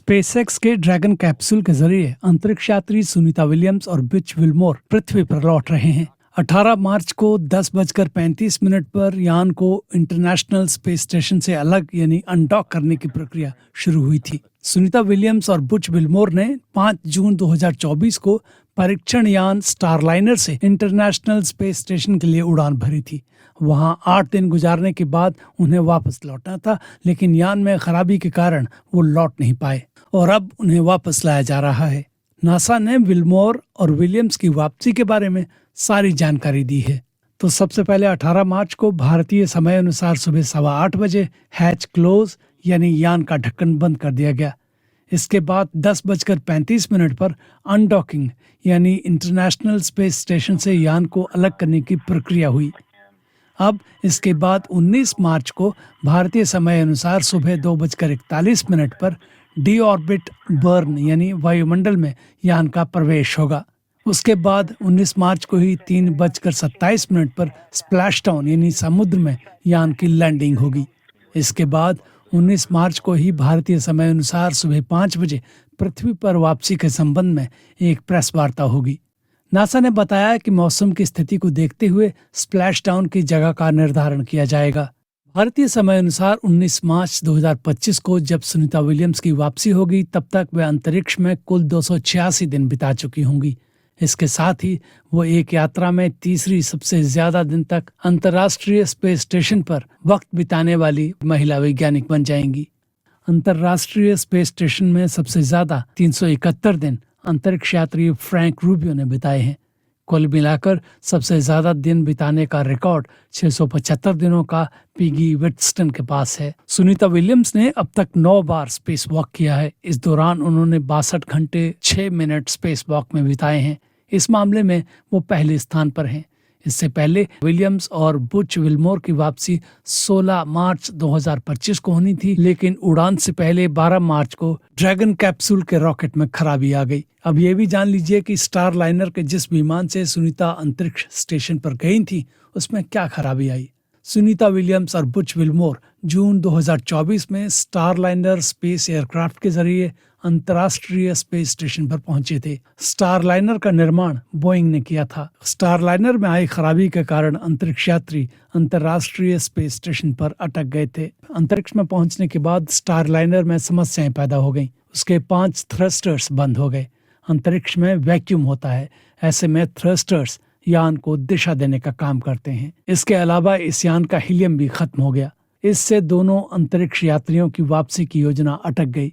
SpaceX के dragon capsule के जरिए अंतरिक्ष यात्री सुनीता विलियम्स और बुच विल्मोर पृथ्वी पर लौट रहे हैं। 18 मार्च को 10:35 पर यान को इंटरनेशनल स्पेस स्टेशन से अलग यानी अनडॉक करने की प्रक्रिया शुरू हुई थी। सुनीता विलियम्स और बुच विल्मोर ने 5 जून 2024 को परीक्षण यान स्टारलाइनर से इंटरनेशनल स्पेस स्टेशन के लिए उड़ान भरी थी। वहां 8 दिन गुजारने के बाद उन्हें वापस लौटना था, लेकिन यान में खराबी के कारण वो लौट नहीं पाए और अब उन्हें वापस लाया जा रहा है। नासा ने विल्मोर और विलियम्स की वापसी के बारे में सारी जानकारी दी है। तो सबसे पहले 18 मार्च को भारतीय समय अनुसार सुबह 8:15 बजे हैच क्लोज यानी यान का ढक्कन बंद कर दिया गया। इसके बाद 10:35 पर अनडॉकिंग यानी इंटरनेशनल स्पेस स्टेशन से यान को अलग करने की प्रक्रिया हुई। अब इसके बाद 19 मार्च को भारतीय समय अनुसार सुबह 2:41 पर डी ऑर्बिट बर्न यानी वायुमंडल में यान का प्रवेश होगा। उसके बाद 19 मार्च को ही 3:27 पर स्प्लैश डाउन यानी समुद्र में यान की लैंडिंग होगी। इसके बाद 19 मार्च को ही भारतीय समय अनुसार सुबह 5 बजे पृथ्वी पर वापसी के संबंध में एक प्रेस वार्ता होगी। नासा ने बताया कि मौसम की स्थिति को देखते हुए स्प्लैश डाउन की जगह का निर्धारण किया जाएगा। भारतीय समय अनुसार 19 मार्च 2025 को जब सुनीता विलियम्स की वापसी होगी, तब तक वे अंतरिक्ष में कुल 286 दिन बिता चुकी होंगी। इसके साथ ही वो एक यात्रा में तीसरी सबसे ज्यादा दिन तक अंतर्राष्ट्रीय स्पेस स्टेशन पर वक्त बिताने वाली महिला वैज्ञानिक बन जाएंगी। अंतर्राष्ट्रीय स्पेस स्टेशन में सबसे ज्यादा 371 दिन अंतरिक्ष यात्री फ्रैंक रूबियो ने बिताए हैं। कुल मिलाकर सबसे ज्यादा दिन बिताने का रिकॉर्ड 675 दिनों का पिगी विट्स्टन के पास है। सुनीता विलियम्स ने अब तक 9 बार स्पेस वॉक किया है। इस दौरान उन्होंने 62 घंटे 6 मिनट स्पेस वॉक में बिताए हैं। इस मामले में वो पहले स्थान पर हैं। इससे पहले विलियम्स और बुच विल्मोर की वापसी 16 मार्च 2025 को होनी थी, लेकिन उड़ान से पहले 12 मार्च को ड्रैगन कैप्सूल के रॉकेट में खराबी आ गई। अब ये भी जान लीजिए कि स्टार लाइनर के जिस विमान से सुनीता अंतरिक्ष स्टेशन पर गई थी, उसमें क्या खराबी आई। सुनीता विलियम्स और बुच विल्मोर जून 2024 में स्टारलाइनर स्पेस एयरक्राफ्ट के जरिए अंतर्राष्ट्रीय स्पेस स्टेशन पर पहुंचे थे। स्टारलाइनर का निर्माण बोइंग ने किया था। स्टारलाइनर में आई खराबी के कारण अंतरिक्ष यात्री अंतर्राष्ट्रीय स्पेस स्टेशन पर अटक गए थे। अंतरिक्ष में पहुंचने के बाद स्टारलाइनर में समस्याएं पैदा हो गईं। उसके 5 थ्रस्टर्स बंद हो गए। अंतरिक्ष में वैक्यूम होता है, ऐसे में थ्रस्टर्स यान को दिशा देने का काम करते हैं। इसके अलावा इस यान का हीलियम भी खत्म हो गया। इससे दोनों अंतरिक्ष यात्रियों की वापसी की योजना अटक गई।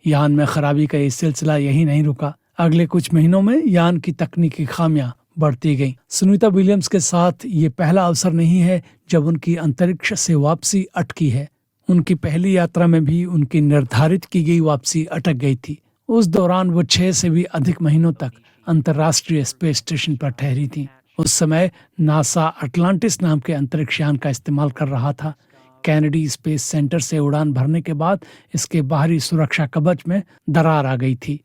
यान में खराबी का ये सिलसिला यही नहीं रुका। अगले कुछ महीनों में यान की तकनीकी खामियां बढ़ती गईं। सुनीता विलियम्स के साथ ये पहला अवसर नहीं है जब उनकी अंतरिक्ष से वापसी अटकी है। उनकी पहली यात्रा में भी उनकी निर्धारित की गई वापसी अटक गई थी। उस दौरान वो 6 से भी अधिक महीनों तक अंतर्राष्ट्रीय स्पेस स्टेशन पर ठहरी थी। उस समय नासा अटलांटिस नाम के अंतरिक्ष यान का इस्तेमाल कर रहा था। कैनेडी स्पेस सेंटर से उड़ान भरने के बाद इसके बाहरी सुरक्षा कवच में दरार आ गई थी।